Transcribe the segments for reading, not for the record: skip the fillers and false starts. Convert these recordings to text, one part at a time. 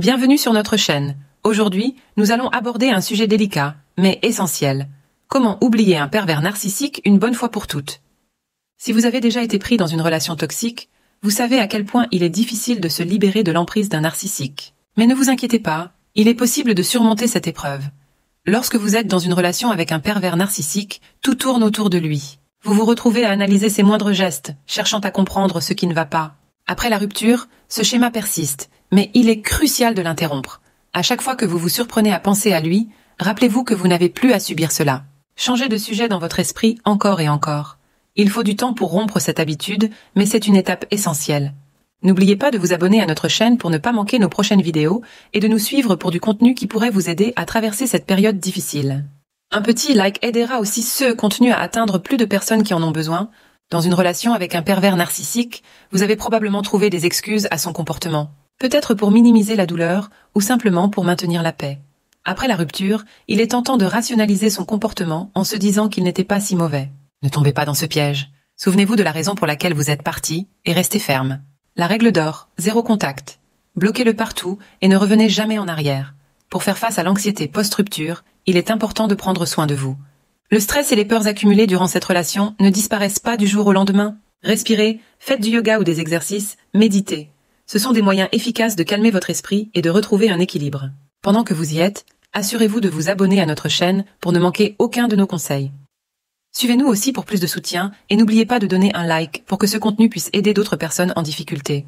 Bienvenue sur notre chaîne. Aujourd'hui, nous allons aborder un sujet délicat, mais essentiel. Comment oublier un pervers narcissique une bonne fois pour toutes? Si vous avez déjà été pris dans une relation toxique, vous savez à quel point il est difficile de se libérer de l'emprise d'un narcissique. Mais ne vous inquiétez pas, il est possible de surmonter cette épreuve. Lorsque vous êtes dans une relation avec un pervers narcissique, tout tourne autour de lui. Vous vous retrouvez à analyser ses moindres gestes, cherchant à comprendre ce qui ne va pas. Après la rupture, ce schéma persiste, mais il est crucial de l'interrompre. À chaque fois que vous vous surprenez à penser à lui, rappelez-vous que vous n'avez plus à subir cela. Changez de sujet dans votre esprit encore et encore. Il faut du temps pour rompre cette habitude, mais c'est une étape essentielle. N'oubliez pas de vous abonner à notre chaîne pour ne pas manquer nos prochaines vidéos et de nous suivre pour du contenu qui pourrait vous aider à traverser cette période difficile. Un petit like aidera aussi ce contenu à atteindre plus de personnes qui en ont besoin. Dans une relation avec un pervers narcissique, vous avez probablement trouvé des excuses à son comportement. Peut-être pour minimiser la douleur ou simplement pour maintenir la paix. Après la rupture, il est tentant de rationaliser son comportement en se disant qu'il n'était pas si mauvais. Ne tombez pas dans ce piège. Souvenez-vous de la raison pour laquelle vous êtes parti et restez ferme. La règle d'or, 0 contact. Bloquez-le partout et ne revenez jamais en arrière. Pour faire face à l'anxiété post-rupture, il est important de prendre soin de vous. Le stress et les peurs accumulées durant cette relation ne disparaissent pas du jour au lendemain. Respirez, faites du yoga ou des exercices, méditez. Ce sont des moyens efficaces de calmer votre esprit et de retrouver un équilibre. Pendant que vous y êtes, assurez-vous de vous abonner à notre chaîne pour ne manquer aucun de nos conseils. Suivez-nous aussi pour plus de soutien et n'oubliez pas de donner un like pour que ce contenu puisse aider d'autres personnes en difficulté.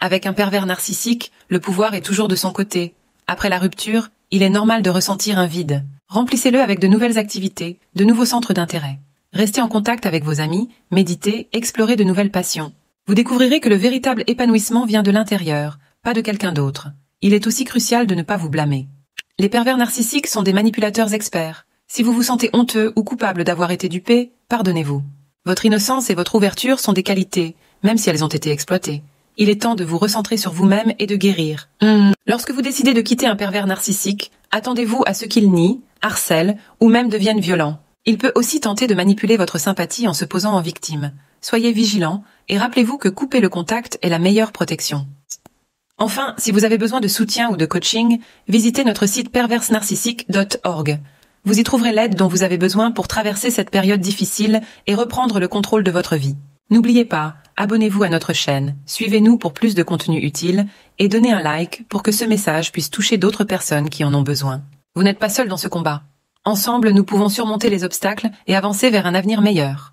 Avec un pervers narcissique, le pouvoir est toujours de son côté. Après la rupture, il est normal de ressentir un vide. Remplissez-le avec de nouvelles activités, de nouveaux centres d'intérêt. Restez en contact avec vos amis, méditez, explorez de nouvelles passions. Vous découvrirez que le véritable épanouissement vient de l'intérieur, pas de quelqu'un d'autre. Il est aussi crucial de ne pas vous blâmer. Les pervers narcissiques sont des manipulateurs experts. Si vous vous sentez honteux ou coupable d'avoir été dupé, pardonnez-vous. Votre innocence et votre ouverture sont des qualités, même si elles ont été exploitées. Il est temps de vous recentrer sur vous-même et de guérir. Lorsque vous décidez de quitter un pervers narcissique, attendez-vous à ce qu'il nie, harcèle ou même devienne violent. Il peut aussi tenter de manipuler votre sympathie en se posant en victime. Soyez vigilant et rappelez-vous que couper le contact est la meilleure protection. Enfin, si vous avez besoin de soutien ou de coaching, visitez notre site perversenarcissique.org. Vous y trouverez l'aide dont vous avez besoin pour traverser cette période difficile et reprendre le contrôle de votre vie. N'oubliez pas, abonnez-vous à notre chaîne, suivez-nous pour plus de contenu utile et donnez un like pour que ce message puisse toucher d'autres personnes qui en ont besoin. Vous n'êtes pas seul dans ce combat. Ensemble, nous pouvons surmonter les obstacles et avancer vers un avenir meilleur.